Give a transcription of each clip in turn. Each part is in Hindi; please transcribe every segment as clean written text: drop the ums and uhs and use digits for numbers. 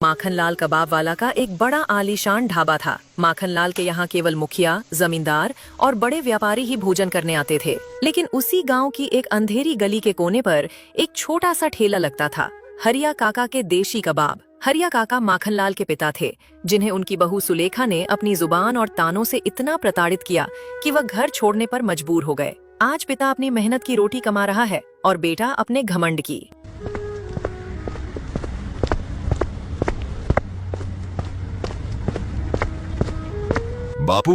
माखनलाल कबाब वाला का एक बड़ा आलीशान ढाबा था। माखनलाल के यहाँ केवल मुखिया, जमींदार और बड़े व्यापारी ही भोजन करने आते थे। लेकिन उसी गांव की एक अंधेरी गली के कोने पर एक छोटा सा ठेला लगता था, हरिया काका के देशी कबाब। हरिया काका माखनलाल के पिता थे, जिन्हें उनकी बहू सुलेखा ने अपनी जुबान और तानों से इतना प्रताड़ित किया कि वह घर छोड़ने पर मजबूर हो गए। आज पिता अपनी मेहनत की रोटी कमा रहा है और बेटा अपने घमंड की। बापू,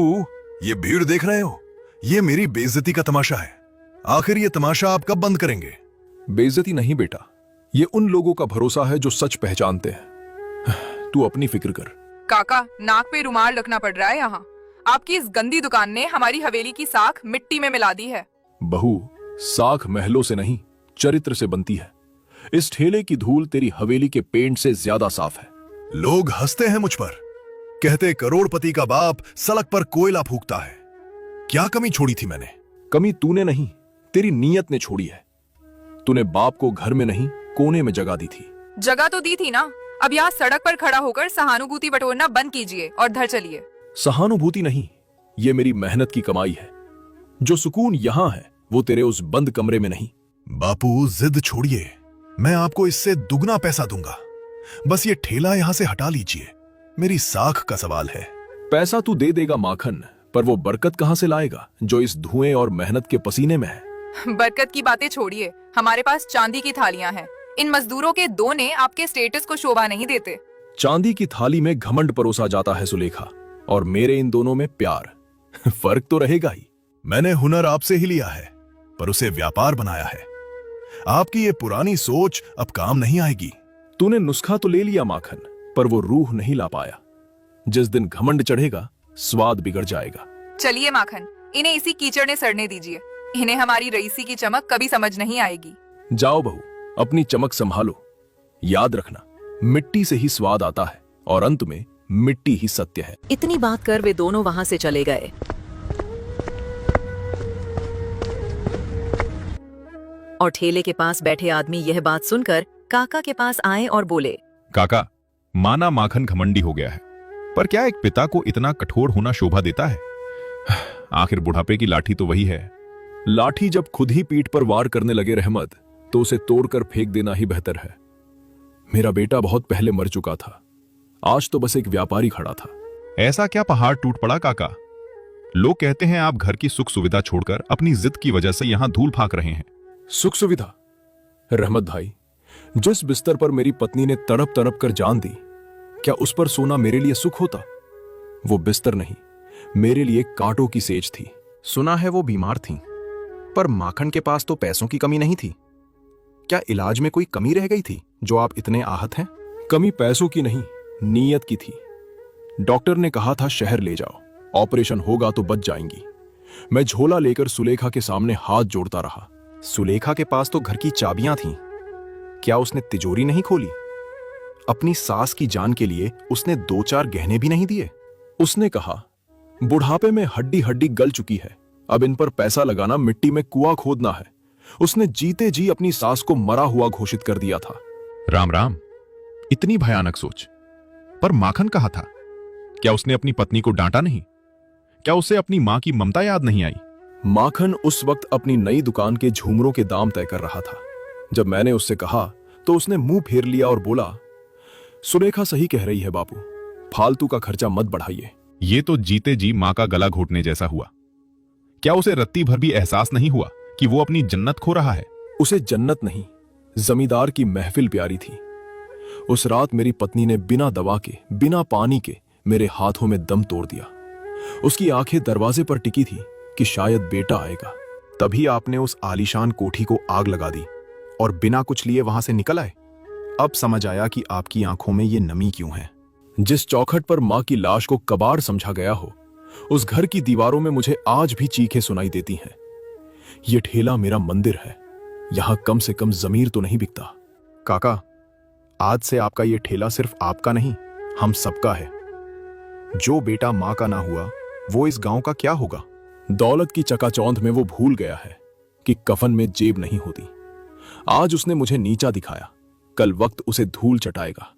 ये भीड़ देख रहे हो? ये मेरी बेइज्जती का तमाशा है। आखिर ये तमाशा आप कब बंद करेंगे? बेइज्जती नहीं बेटा, ये उन लोगों का भरोसा है जो सच पहचानते हैं। तू अपनी फिक्र कर। काका, नाक पे रुमाल रखना पड़ रहा है यहाँ। आपकी इस गंदी दुकान ने हमारी हवेली की साख मिट्टी में मिला दी है। बहू, साख महलों से नहीं, चरित्र से बनती है। इस ठेले की धूल तेरी हवेली के पेंट से ज्यादा साफ है। लोग हंसते हैं मुझ पर, कहते करोड़पति का बाप सड़क पर कोयला फूकता है। क्या कमी छोड़ी थी मैंने? कमी तूने नहीं, तेरी नीयत ने छोड़ी है। तूने बाप को घर में नहीं, कोने में जगह दी थी। जगह तो दी थी ना। अब यहाँ सड़क पर खड़ा होकर सहानुभूति बटोरना बंद कीजिए और घर चलिए। सहानुभूति नहीं, ये मेरी मेहनत की कमाई है। जो सुकून यहाँ है वो तेरे उस बंद कमरे में नहीं। बापू, जिद छोड़िए, मैं आपको इससे दुगना पैसा दूंगा। बस ये ठेला यहां से हटा लीजिए, मेरी साख का सवाल है। पैसा तू दे देगा माखन, पर वो बरकत कहां से लाएगा जो इस धुएं और मेहनत के पसीने में है? बरकत की बातें छोड़िए, हमारे पास चांदी की थालियां हैं। इन मजदूरों के दोने आपके स्टेटस को शोभा नहीं देते। चांदी की थाली में घमंड परोसा जाता है सुलेखा, और मेरे इन दोनों में प्यार। फर्क तो रहेगा ही। मैंने हुनर आपसे ही लिया है, पर उसे व्यापार बनाया है। आपकी ये पुरानी सोच अब काम नहीं आएगी। तूने नुस्खा तो ले लिया माखन, पर वो रूह नहीं ला पाया। जिस दिन घमंड चढ़ेगा, स्वाद बिगड़ जाएगा। चलिए माखन, इन्हें इसी कीचड़ ने सड़ने दीजिए। इन्हें हमारी रईसी की चमक कभी समझ नहीं आएगी। जाओ बहू, अपनी चमक संभालो। याद रखना, मिट्टी से ही स्वाद आता है और अंत में मिट्टी ही सत्य है। इतनी बात कर वे दोनों वहां से चले गए। और ठेले के पास बैठे आदमी यह बात सुनकर काका के पास आए और बोले, काका, माना माखन घमंडी हो गया है, पर क्या एक पिता को इतना कठोर होना शोभा देता है? आखिर बुढ़ापे की लाठी तो वही है। लाठी जब खुद ही पीठ पर वार करने लगे रहमत, तो उसे तोड़कर फेंक देना ही बेहतर है। मेरा बेटा बहुत पहले मर चुका था, आज तो बस एक व्यापारी खड़ा था। ऐसा क्या पहाड़ टूट पड़ा काका? लोग कहते हैं आप घर की सुख सुविधा छोड़कर अपनी जिद की वजह से यहां धूल फाक रहे हैं। सुख सुविधा? रहमत भाई, जिस बिस्तर पर मेरी पत्नी ने तड़प तड़प कर जान दी, क्या उस पर सोना मेरे लिए सुख होता? वो बिस्तर नहीं, मेरे लिए कांटों की सेज थी। सुना है वो बीमार थीं, पर माखन के पास तो पैसों की कमी नहीं थी। क्या इलाज में कोई कमी रह गई थी जो आप इतने आहत हैं? कमी पैसों की नहीं, नीयत की थी। डॉक्टर ने कहा था शहर ले जाओ, ऑपरेशन होगा तो बच जाएंगी। मैं झोला लेकर सुलेखा के सामने हाथ जोड़ता रहा। सुलेखा के पास तो घर की चाबियां थीं। क्या उसने तिजोरी नहीं खोली? अपनी सास की जान के लिए उसने 2-4 गहने भी नहीं दिए? उसने कहा, बुढ़ापे में हड्डी हड्डी गल चुकी है, अब इन पर पैसा लगाना मिट्टी में कुआं खोदना है। उसने जीते जी अपनी सास को मरा हुआ घोषित कर दिया था। राम राम, इतनी भयानक सोच। पर माखन कहा था, क्या उसने अपनी पत्नी को डांटा नहीं? क्या उसे अपनी मां की ममता याद नहीं आई? माखन उस वक्त अपनी नई दुकान के झूमरों के दाम तय कर रहा था। जब मैंने उससे कहा तो उसने मुंह फेर लिया और बोला, सुलेखा सही कह रही है बापू, फालतू का खर्चा मत बढ़ाइए। ये तो जीते जी मां का गला घोटने जैसा हुआ। क्या उसे रत्ती भर भी एहसास नहीं हुआ कि वो अपनी जन्नत खो रहा है? उसे जन्नत नहीं, जमींदार की महफिल प्यारी थी। उस रात मेरी पत्नी ने बिना दवा के, बिना पानी के मेरे हाथों में दम तोड़ दिया। उसकी आंखें दरवाजे पर टिकी थी कि शायद बेटा आएगा। तभी आपने उस आलीशान कोठी को आग लगा दी और बिना कुछ लिए वहां से निकल आए। अब समझ आया कि आपकी आंखों में ये नमी क्यों है। जिस चौखट पर मां की लाश को कबाड़ समझा गया हो, उस घर की दीवारों में मुझे आज भी चीखें सुनाई देती हैं। ये ठेला मेरा मंदिर है, यहां कम से कम जमीर तो नहीं बिकता। काका, आज से आपका ये ठेला सिर्फ आपका नहीं, हम सबका है। जो बेटा मां का ना हुआ, वो इस गांव का क्या होगा? दौलत की चकाचौंध में वो भूल गया है कि कफन में जेब नहीं होती। आज उसने मुझे नीचा दिखाया, कल वक्त उसे धूल चटाएगा।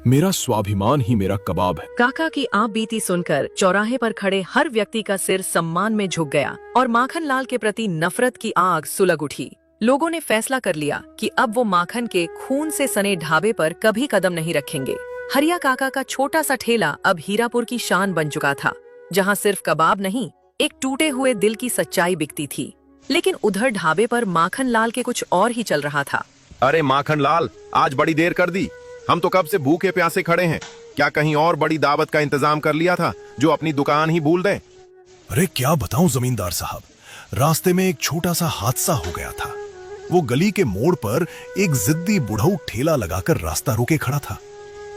मेरा स्वाभिमान ही मेरा कबाब है। काका की आप बीती सुनकर चौराहे पर खड़े हर व्यक्ति का सिर सम्मान में झुक गया और माखन लाल के प्रति नफरत की आग सुलग उठी। लोगों ने फैसला कर लिया कि अब वो माखन के खून से सने ढाबे पर कभी कदम नहीं रखेंगे। हरिया काका का छोटा सा ठेला अब हीरापुर की शान बन चुका था, जहाँ सिर्फ कबाब नहीं, एक टूटे हुए दिल की सच्चाई बिकती थी। लेकिन उधर ढाबे पर माखन लाल के कुछ और ही चल रहा था। अरे माखन लाल, आज बड़ी देर कर दी। हम तो कब से भूखे प्यासे खड़े हैं। क्या कहीं और बड़ी दावत का इंतजाम कर लिया था जो अपनी दुकान ही भूल दें? अरे क्या बताऊं जमींदार साहब, रास्ते में एक छोटा सा हादसा हो गया था। वो गली के मोड़ पर एक जिद्दी बुढ़ऊ ठेला लगाकर रास्ता रोके खड़ा था।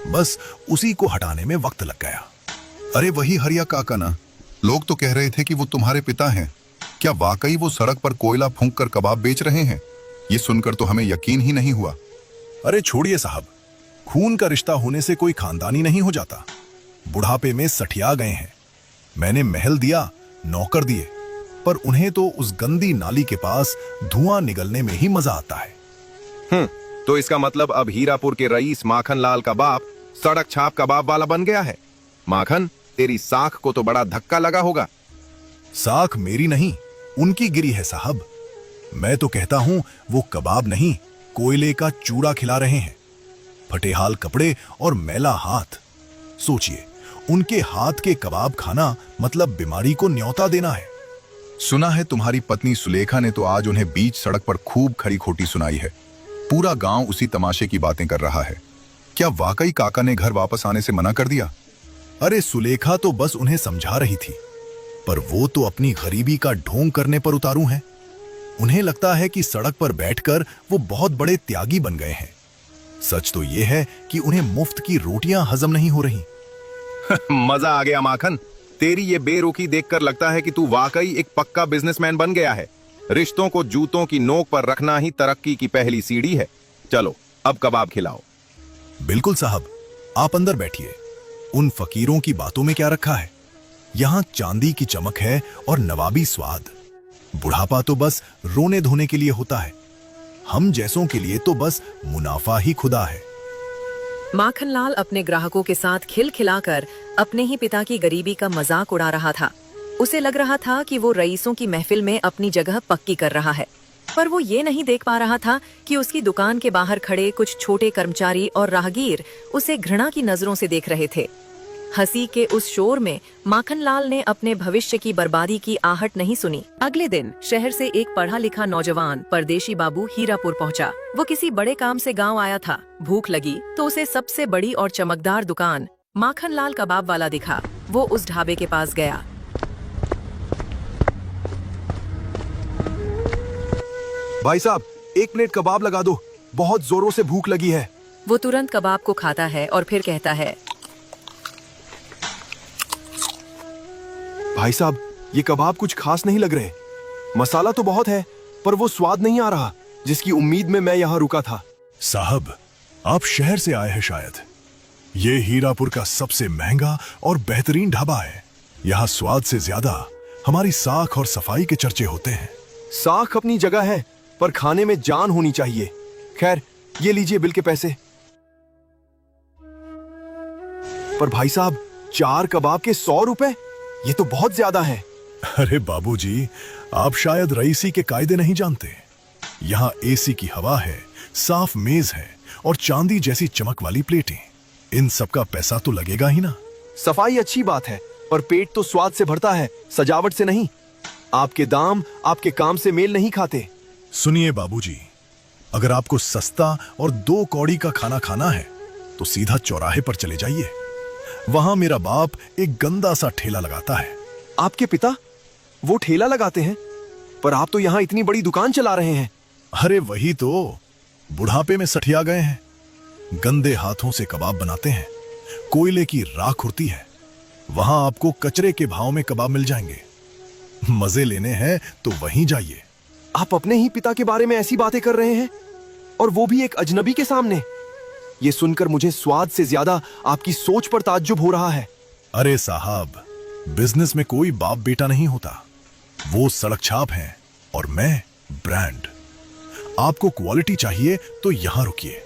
बस उसी को हटाने में वक्त लग गया। अरे वही हरिया काका ना, लोग तो कह रहे थे कि वो तुम्हारे पिता हैं। क्या वाकई वो सड़क पर कोयला फूंक कर कबाब बेच रहे हैं? ये सुनकर तो हमें यकीन ही नहीं हुआ। अरे छोड़िए साहब, खून का रिश्ता होने से कोई खानदानी नहीं हो जाता। बुढ़ापे में सठिया गए हैं। मैंने महल दिया, नौकर दिए, पर उन्हें तो उस गंदी नाली के पास धुआं निगलने में ही मजा आता है। तो इसका मतलब अब हीरापुर के रईस माखन लाल का बाप सड़क छाप कबाब वाला बन गया है। माखन, तेरी साख को तो बड़ा धक्का लगा होगा। साख मेरी नहीं, उनकी गिरी है साहब। मैं तो कहता हूं वो कबाब नहीं, कोयले का चूड़ा खिला रहे हैं। फटेहाल कपड़े और मैला हाथ। सोचिए, उनके हाथ के कबाब खाना मतलब बीमारी को न्योता देना है। सुना है तुम्हारी पत्नी सुलेखा ने तो आज उन्हें बीच सड़क पर खूब खरी खोटी सुनाई है। पूरा गांव उसी तमाशे की बातें कर रहा है। क्या वाकई काका ने घर वापस आने से मना कर दिया? अरे सुलेखा तो बस उन्हें समझा रही थी, पर वो तो अपनी गरीबी का ढोंग करने पर उतारू हैं। उन्हें लगता है कि सड़क पर बैठकर वो बहुत बड़े त्यागी बन गए हैं। सच तो ये है कि उन्हें मुफ्त की रोटियां हजम नहीं हो रही। मजा आ गया माखन, तेरी ये बेरुखी देखकर लगता है कि तू वाकई एक पक्का बिजनेसमैन बन गया है। रिश्तों को जूतों की नोक पर रखना ही तरक्की की पहली सीढ़ी है। चलो अब कबाब खिलाओ। बिल्कुल साहब, आप अंदर बैठिए। उन फकीरों की बातों में क्या रखा है? यहाँ चांदी की चमक है और नवाबी स्वाद। बुढ़ापा तो बस रोने धोने के लिए होता है। हम जैसों के लिए तो बस मुनाफा ही खुदा है। माखनलाल अपने ग्राहकों के साथ खिलखिलाकर अपने ही पिता की गरीबी का मजाक उड़ा रहा था। उसे लग रहा था कि वो रईसों की महफिल में अपनी जगह पक्की कर रहा है, पर वो ये नहीं देख पा रहा था कि उसकी दुकान के बाहर खड़े कुछ छोटे कर्मचारी और राहगीर उसे घृणा की नजरों से देख रहे थे। हंसी के उस शोर में माखनलाल ने अपने भविष्य की बर्बादी की आहट नहीं सुनी। अगले दिन शहर से एक पढ़ा लिखा नौजवान परदेशी बाबू हीरापुर पहुंचा। वो किसी बड़े काम से गांव आया था। भूख लगी तो उसे सबसे बड़ी और चमकदार दुकान माखनलाल कबाब वाला दिखा। वो उस ढाबे के पास गया। भाई साहब, एक प्लेट कबाब लगा दो, बहुत जोरों से भूख लगी है। वो तुरंत कबाब को खाता है और फिर कहता है, भाई साहब, ये कबाब कुछ खास नहीं लग रहे। मसाला तो बहुत है, पर वो स्वाद नहीं आ रहा जिसकी उम्मीद में मैं यहाँ रुका था। साहब, आप शहर से आए हैं शायद। ये हीरापुर का सबसे महंगा और बेहतरीन ढाबा है। यहाँ स्वाद से ज्यादा हमारी साख और सफाई के चर्चे होते हैं। साख अपनी जगह है, पर खाने में जान होनी चाहिए। खैर, ये लीजिए बिल के पैसे। पर भाई साहब, 4 कबाब के 100 रुपए, ये तो बहुत ज्यादा है। अरे बाबूजी, आप शायद रईसी के कायदे नहीं जानते। यहाँ एसी की हवा है, साफ मेज है और चांदी जैसी चमक वाली प्लेटें। इन सब का पैसा तो लगेगा ही ना। सफाई अच्छी बात है, पर पेट तो स्वाद से भरता है, सजावट से नहीं। आपके दाम आपके काम से मेल नहीं खाते। सुनिए बाबूजी, अगर आपको सस्ता और 2 कौड़ी का खाना खाना है तो सीधा चौराहे पर चले जाइए। वहां मेरा बाप एक गंदा सा ठेला लगाता है। आपके पिता वो ठेला लगाते हैं, पर आप तो यहाँ इतनी बड़ी दुकान चला रहे हैं। अरे वही तो, बुढ़ापे में सठिया गए हैं। गंदे हाथों से कबाब बनाते हैं, कोयले की राख उड़ती है। वहां आपको कचरे के भाव में कबाब मिल जाएंगे। मजे लेने हैं तो वहीं जाइए। आप अपने ही पिता के बारे में ऐसी बातें कर रहे हैं, और वो भी एक अजनबी के सामने। ये सुनकर मुझे स्वाद से ज्यादा आपकी सोच पर ताज्जुब हो रहा है। अरे साहब, बिजनेस में कोई बाप बेटा नहीं होता। वो सड़क छाप हैं और मैं ब्रांड। आपको क्वालिटी चाहिए तो यहां रुकिए।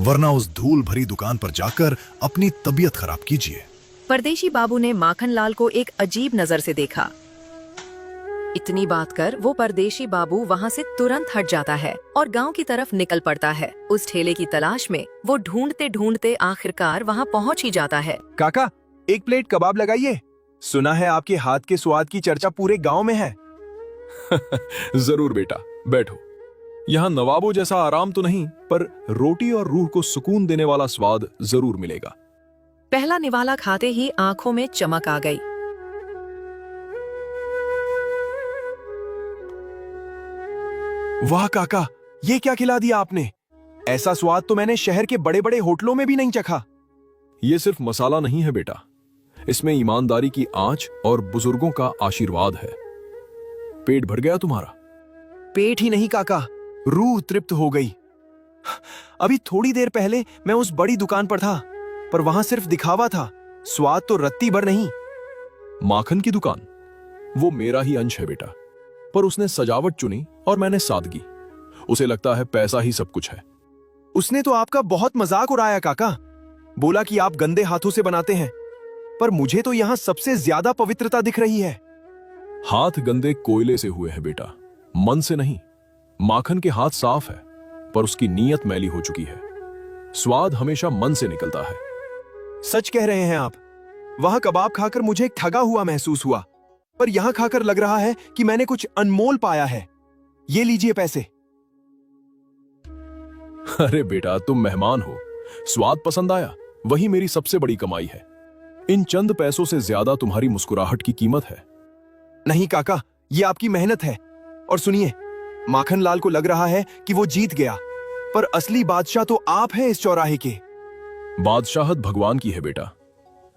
वरना उस धूल भरी दुकान पर जाकर अपनी तबीयत खराब कीजिए। परदेशी बाबू ने माखनलाल को एक अजीब नजर से देखा। इतनी बात कर वो परदेशी बाबू वहाँ से तुरंत हट जाता है और गांव की तरफ निकल पड़ता है। उस ठेले की तलाश में वो ढूंढते ढूंढते आखिरकार वहाँ पहुँच ही जाता है। काका, एक प्लेट कबाब लगाइए। सुना है आपके हाथ के स्वाद की चर्चा पूरे गांव में है। जरूर बेटा, बैठो। यहाँ नवाबों जैसा आराम तो नहीं, पर रोटी और रूह को सुकून देने वाला स्वाद जरूर मिलेगा। पहला निवाला खाते ही आंखों में चमक आ गई। वाह काका, ये क्या खिला दिया आपने? ऐसा स्वाद तो मैंने शहर के बड़े बड़े होटलों में भी नहीं चखा। ये सिर्फ मसाला नहीं है बेटा, इसमें ईमानदारी की आंच और बुजुर्गों का आशीर्वाद है। पेट भर गया तुम्हारा? पेट ही नहीं काका, रूह तृप्त हो गई। अभी थोड़ी देर पहले मैं उस बड़ी दुकान पर था, पर वहां सिर्फ दिखावा था, स्वाद तो रत्ती भर नहीं। माखन की दुकान वो मेरा ही अंश है बेटा, पर उसने सजावट चुनी और मैंने सादगी। उसे लगता है पैसा ही सब कुछ है। उसने तो आपका बहुत मजाक उड़ाया काका, बोला कि आप गंदे हाथों से बनाते हैं, पर मुझे तो यहां सबसे ज्यादा पवित्रता दिख रही है। हाथ गंदे कोयले से हुए हैं बेटा, मन से नहीं। माखन के हाथ साफ है, पर उसकी नीयत मैली हो चुकी है। स्वाद हमेशा मन से निकलता है। सच कह रहे हैं आप। वहां कबाब खाकर मुझे एक ठगा हुआ महसूस हुआ, पर यहां खाकर लग रहा है कि मैंने कुछ अनमोल पाया है। ये लीजिए पैसे। अरे बेटा, तुम मेहमान हो, स्वाद पसंद आया, वही मेरी सबसे बड़ी कमाई है। इन चंद पैसों से ज्यादा तुम्हारी मुस्कुराहट की कीमत है। नहीं काका, ये आपकी मेहनत है। और सुनिए, माखनलाल को लग रहा है कि वो जीत गया, पर असली बादशाह तो आप हैं इस चौराहे के। बादशाहत भगवान की है बेटा,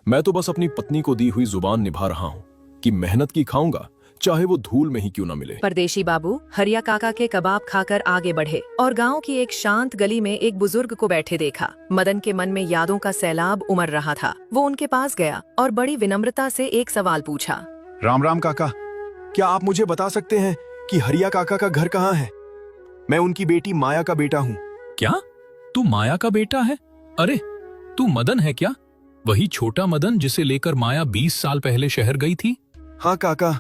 मैं तो बस अपनी पत्नी को दी हुई जुबान निभा रहा हूं कि मेहनत की खाऊंगा, चाहे वो धूल में ही क्यों ना मिले। परदेशी बाबू हरिया काका के कबाब खाकर आगे बढ़े और गांव की एक शांत गली में एक बुजुर्ग को बैठे देखा। मदन के मन में यादों का सैलाब उमड़ रहा था। वो उनके पास गया और बड़ी विनम्रता से एक सवाल पूछा। राम राम काका, क्या आप मुझे बता सकते हैं कि हरिया काका का घर कहाँ है? मैं उनकी बेटी माया का बेटा हूँ। क्या तू माया का बेटा है? अरे तू मदन है क्या? वही छोटा मदन जिसे लेकर माया 20 साल पहले शहर गई थी? हाँ काका,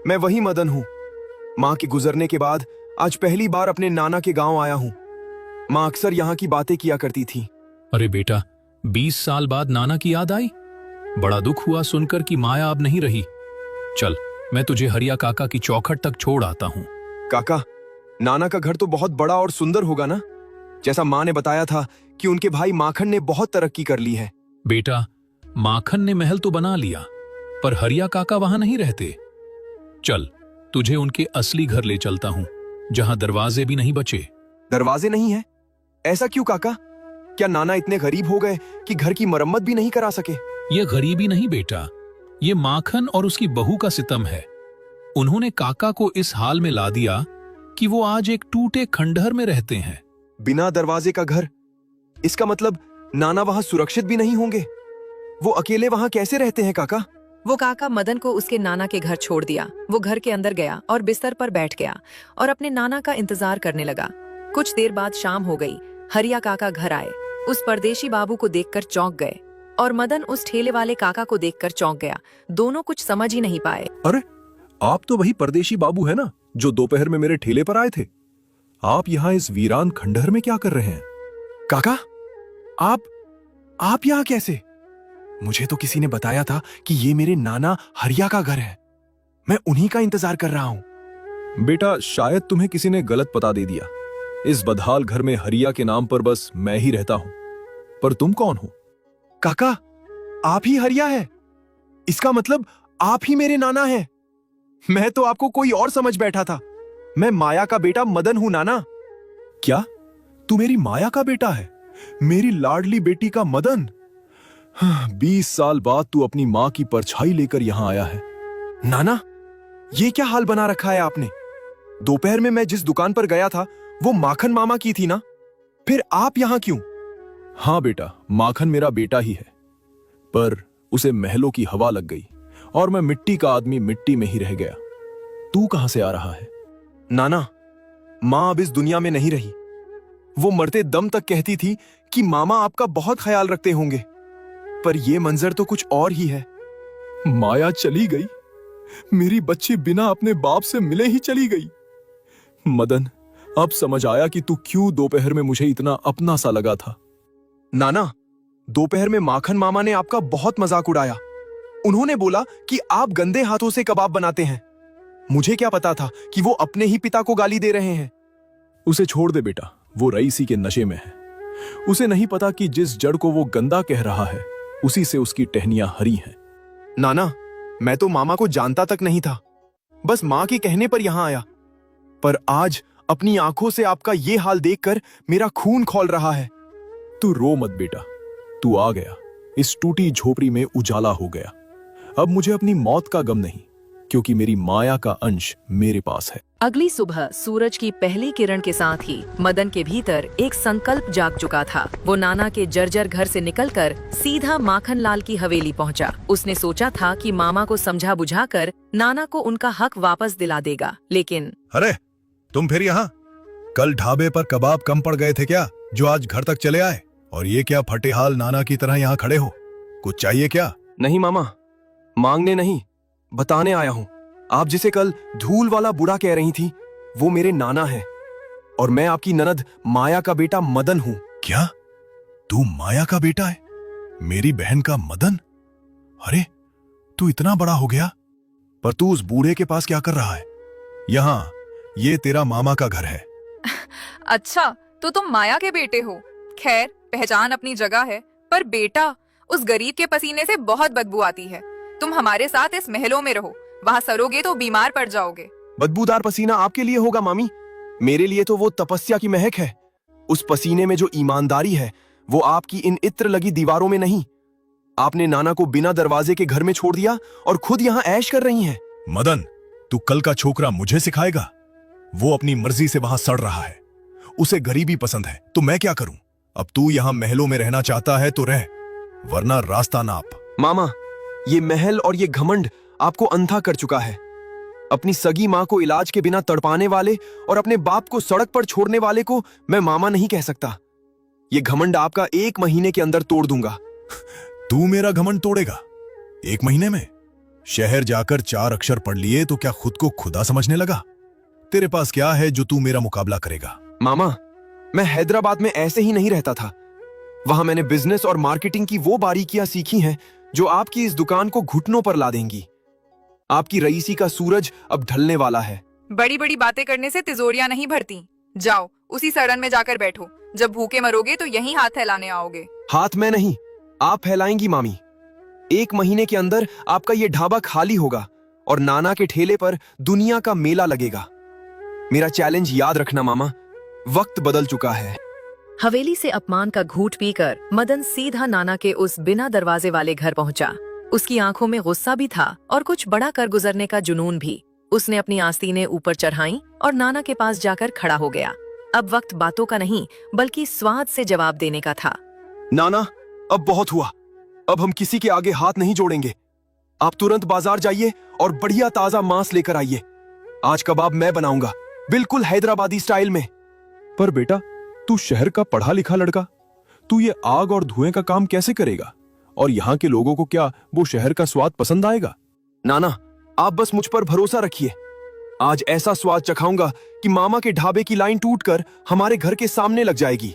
मैं वही मदन हूँ। माँ के गुजरने के बाद आज पहली बार अपने नाना के गांव आया हूँ। माँ अक्सर यहाँ की बातें किया करती थी। अरे बेटा, 20 साल बाद नाना की याद आई? बड़ा दुख हुआ सुनकर कि माया अब नहीं रही। चल, मैं तुझे हरिया काका की चौखट तक छोड़ आता हूँ। काका, नाना का घर तो बहुत बड़ा और सुंदर होगा ना? जैसा माँ ने बताया था कि उनके भाई माखन ने बहुत तरक्की कर ली है। बेटा, माखन ने महल तो बना लिया, पर हरिया काका वहां नहीं रहते। चल, तुझे उनके असली घर ले चलता हूँ, जहां दरवाजे भी नहीं बचे। दरवाजे नहीं है? ऐसा क्यों काका? क्या नाना इतने गरीब हो गए कि घर की मरम्मत भी नहीं करा सके? ये गरीबी नहीं बेटा, ये माखन और उसकी बहू का सितम है। उन्होंने काका को इस हाल में ला दिया कि वो आज एक टूटे खंडहर में रहते हैं। बिना दरवाजे का घर? इसका मतलब नाना वहां सुरक्षित भी नहीं होंगे। वो अकेले वहां कैसे रहते हैं काका? वो काका मदन को उसके नाना के घर छोड़ दिया। वो घर के अंदर गया और बिस्तर पर बैठ गया और अपने नाना का इंतजार करने लगा। कुछ देर बाद शाम हो गई। हरिया काका घर आए। उस परदेशी बाबू को देखकर चौंक गए और मदन उस ठेले वाले काका को देखकर चौंक गया। दोनों कुछ समझ ही नहीं पाए। अरे, आप तो वही परदेशी बाबू है ना जो दोपहर में मेरे ठेले पर आए थे? आप यहाँ इस वीरान खंडहर में क्या कर रहे हैं? काका, आप यहाँ कैसे? मुझे तो किसी ने बताया था कि ये मेरे नाना हरिया का घर है। मैं उन्हीं का इंतजार कर रहा हूँ। बेटा, शायद तुम्हें किसी ने गलत पता दे दिया। इस बदहाल घर में हरिया के नाम पर बस मैं ही रहता हूं। पर तुम कौन हो? काका, आप ही हरिया है? इसका मतलब आप ही मेरे नाना हैं। मैं तो आपको कोई और समझ बैठा था। मैं माया का बेटा मदन हूं नाना। क्या तू मेरी माया का बेटा है? मेरी लाडली बेटी का मदन? 20 साल बाद तू अपनी मां की परछाई लेकर यहां आया है। नाना, ये क्या हाल बना रखा है आपने? दोपहर में मैं जिस दुकान पर गया था वो माखन मामा की थी ना? फिर आप यहां क्यों? हाँ बेटा, माखन मेरा बेटा ही है, पर उसे महलों की हवा लग गई और मैं मिट्टी का आदमी मिट्टी में ही रह गया। तू कहां से आ रहा है? नाना, मां अब इस दुनिया में नहीं रही। वो मरते दम तक कहती थी कि मामा आपका बहुत ख्याल रखते होंगे, पर यह मंजर तो कुछ और ही है। माया चली गई। मेरी बच्ची बिना अपने बाप से मिले ही चली गई। मदन, अब समझ आया कि तू क्यों दोपहर में मुझे इतना अपना सा लगा था। नाना, दोपहर में माखन मामा ने आपका बहुत मजाक उड़ाया। उन्होंने बोला कि आप गंदे हाथों से कबाब बनाते हैं। मुझे क्या पता था कि वो अपने ही पिता को गाली दे रहे हैं। उसे छोड़ दे बेटा, वो रईसी के नशे में है। उसे नहीं पता कि जिस जड़ को वो गंदा कह रहा है उसी से उसकी टहनियां हरी हैं। नाना, मैं तो मामा को जानता तक नहीं था, बस मां के कहने पर यहां आया। पर आज अपनी आंखों से आपका ये हाल देखकर मेरा खून खौल रहा है। तू रो मत बेटा, तू आ गया, इस टूटी झोपड़ी में उजाला हो गया। अब मुझे अपनी मौत का गम नहीं, क्योंकि मेरी माया का अंश मेरे पास है। अगली सुबह सूरज की पहली किरण के साथ ही मदन के भीतर एक संकल्प जाग चुका था। वो नाना के जर्जर घर से निकलकर सीधा माखन लाल की हवेली पहुंचा। उसने सोचा था कि मामा को समझा बुझाकर नाना को उनका हक वापस दिला देगा, लेकिन अरे तुम फिर यहाँ? कल ढाबे पर कबाब कम पड़ गए थे क्या, जो आज घर तक चले आए? और ये क्या फटेहाल नाना की तरह यहाँ खड़े हो? कुछ चाहिए क्या? नहीं मामा, मांगने नहीं, बताने आया हूं। आप जिसे कल धूल वाला बुढ़ा कह रही थी, वो मेरे नाना है, और मैं आपकी ननद माया का बेटा मदन हूं। क्या तू माया का बेटा है? मेरी बहन का मदन? अरे तू इतना बड़ा हो गया, पर तू उस बूढ़े के पास क्या कर रहा है? यहाँ ये तेरा मामा का घर है। अच्छा, तो तुम माया के बेटे हो। खैर, पहचान अपनी जगह है, पर बेटा, उस गरीब के पसीने से बहुत बदबू आती है। तुम हमारे साथ इस महलों में रहो, वहाँ सरोगे तो बीमार पड़ जाओगे। बदबूदार पसीना आपके लिए होगा मामी, मेरे लिए तो वो तपस्या की महक है। उस पसीने में जो ईमानदारी है, वो आपकी इन इत्र लगी दीवारों में नहीं। आपने नाना को बिना दरवाजे के घर में छोड़ दिया और खुद यहाँ ऐश कर रही हैं। मदन, तू कल का छोकरा मुझे सिखाएगा? वो अपनी मर्जी से वहां सड़ रहा है, उसे गरीबी पसंद है, तो मैं क्या करूं? अब तू यहाँ महलों में रहना चाहता है तो रह, वरना रास्ता नाप। मामा, ये महल और ये घमंड आपको अंधा कर चुका है। अपनी सगी माँ को इलाज के बिना तड़पाने वाले और अपने बाप को सड़क पर छोड़ने वाले को मैं मामा नहीं कह सकता। ये घमंड आपका 1 महीने के अंदर तोड़ दूंगा। तू मेरा घमंड तोड़ेगा 1 महीने में? शहर जाकर 4 अक्षर पढ़ लिए तो क्या खुद को खुदा समझने लगा? तेरे पास क्या है जो तू मेरा मुकाबला करेगा? मामा, मैं हैदराबाद में ऐसे ही नहीं रहता था। वहां मैंने बिजनेस और मार्केटिंग की वो बारीकियां सीखी हैं जो आपकी इस दुकान को घुटनों पर ला देंगी। आपकी रईसी का सूरज अब ढलने वाला है। बड़ी बड़ी बातें करने से तिजोरियां नहीं भरती। जाओ, उसी सड़न में जाकर बैठो। जब भूखे मरोगे तो यहीं हाथ फैलाने आओगे। हाथ में नहीं, आप फैलाएंगी मामी। 1 महीने के अंदर आपका ये ढाबा खाली होगा और नाना के ठेले पर दुनिया का मेला लगेगा। मेरा चैलेंज याद रखना मामा, वक्त बदल चुका है। हवेली से अपमान का घूंट पीकर मदन सीधा नाना के उस बिना दरवाजे वाले घर पहुंचा। उसकी आंखों में गुस्सा भी था और कुछ बड़ा कर गुजरने का जुनून भी। उसने अपनी आस्तीनें ऊपर चढ़ाई और नाना के पास जाकर खड़ा हो गया। अब वक्त बातों का नहीं, बल्कि स्वाद से जवाब देने का था। नाना, अब बहुत हुआ। अब हम किसी के आगे हाथ नहीं जोड़ेंगे। आप तुरंत बाजार जाइए और बढ़िया ताजा मांस लेकर आइए। आज कबाब मैं बनाऊंगा, बिल्कुल हैदराबादी स्टाइल में। पर बेटा, तू शहर का पढ़ा लिखा लड़का, तू ये आग और धुएं का काम कैसे करेगा? और यहाँ के लोगों को क्या वो शहर का स्वाद पसंद आएगा? नाना, आप बस मुझ पर भरोसा रखिए। आज ऐसा स्वाद चखाऊंगा कि मामा के ढाबे की लाइन टूटकर हमारे घर के सामने लग जाएगी।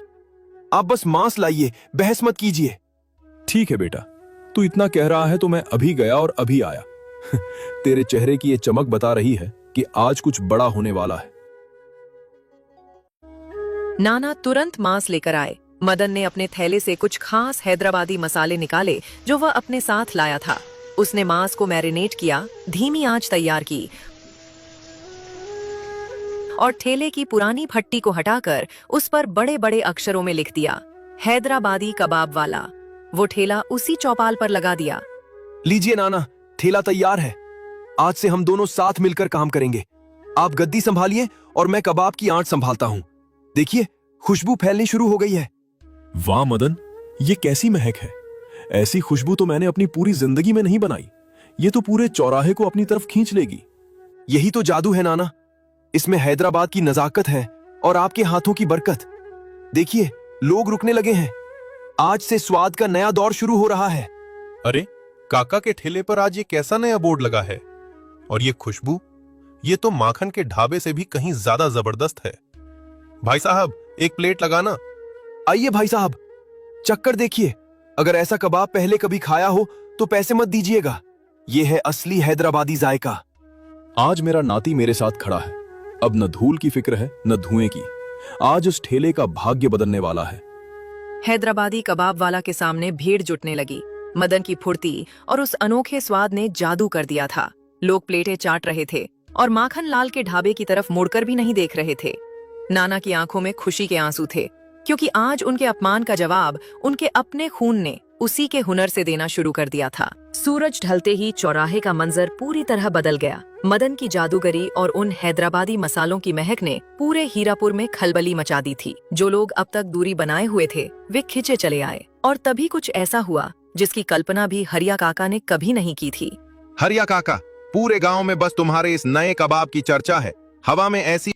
आप बस मांस लाइए, बहस मत कीजिए। ठीक है बेटा, तू इतना कह रहा है तो मैं अभी गया और अभी आया। तेरे चेहरे की ये चमक बता रही है कि आज कुछ बड़ा होने वाला है। नाना तुरंत मांस लेकर आए। मदन ने अपने थैले से कुछ खास हैदराबादी मसाले निकाले जो वह अपने साथ लाया था। उसने मांस को मैरिनेट किया, धीमी आंच तैयार की और ठेले की पुरानी भट्टी को हटाकर उस पर बड़े बड़े अक्षरों में लिख दिया, हैदराबादी कबाब वाला। वो ठेला उसी चौपाल पर लगा दिया। लीजिए नाना, ठेला तैयार है। आज से हम दोनों साथ मिलकर काम करेंगे। आप गद्दी संभालिए और मैं कबाब की आंच संभालता हूँ। देखिए, खुशबू फैलनी शुरू हो गई है। वाह मदन, ये कैसी महक है! ऐसी खुशबू तो मैंने अपनी पूरी जिंदगी में नहीं बनाई। ये तो पूरे चौराहे को अपनी तरफ खींच लेगी। यही तो जादू है नाना। इसमें हैदराबाद की नजाकत है और आपके हाथों की बरकत। देखिए, लोग रुकने लगे हैं। आज से स्वाद का नया दौर शुरू हो रहा है। अरे काका के ठेले पर आज ये कैसा नया बोर्ड लगा है? और ये खुशबू, ये तो माखन के ढाबे से भी कहीं ज्यादा जबरदस्त है। भाई साहब, एक प्लेट लगाना। आइए भाई साहब, चक्कर देखिए। अगर ऐसा कबाब पहले कभी खाया हो तो पैसे मत दीजिएगा। ये है असली हैदराबादी जायका। आज मेरा नाती मेरे साथ खड़ा है। अब न धूल की फिक्र है न धुएं की। आज उस ठेले का भाग्य बदलने वाला है। हैदराबादी कबाब वाला के सामने भीड़ जुटने लगी। मदन की फुर्ती और उस अनोखे स्वाद ने जादू कर दिया था। लोग प्लेटें चाट रहे थे और माखन लाल के ढाबे की तरफ मुड़कर भी नहीं देख रहे थे। नाना की आंखों में खुशी के आंसू थे, क्योंकि आज उनके अपमान का जवाब उनके अपने खून ने उसी के हुनर से देना शुरू कर दिया था। सूरज ढलते ही चौराहे का मंजर पूरी तरह बदल गया। मदन की जादूगरी और उन हैदराबादी मसालों की महक ने पूरे हीरापुर में खलबली मचा दी थी। जो लोग अब तक दूरी बनाए हुए थे वे खिंचे चले आए। और तभी कुछ ऐसा हुआ जिसकी कल्पना भी हरिया काका ने कभी नहीं की थी। हरिया काका, पूरे गांव में बस तुम्हारे इस नए कबाब की चर्चा है। हवा में ऐसी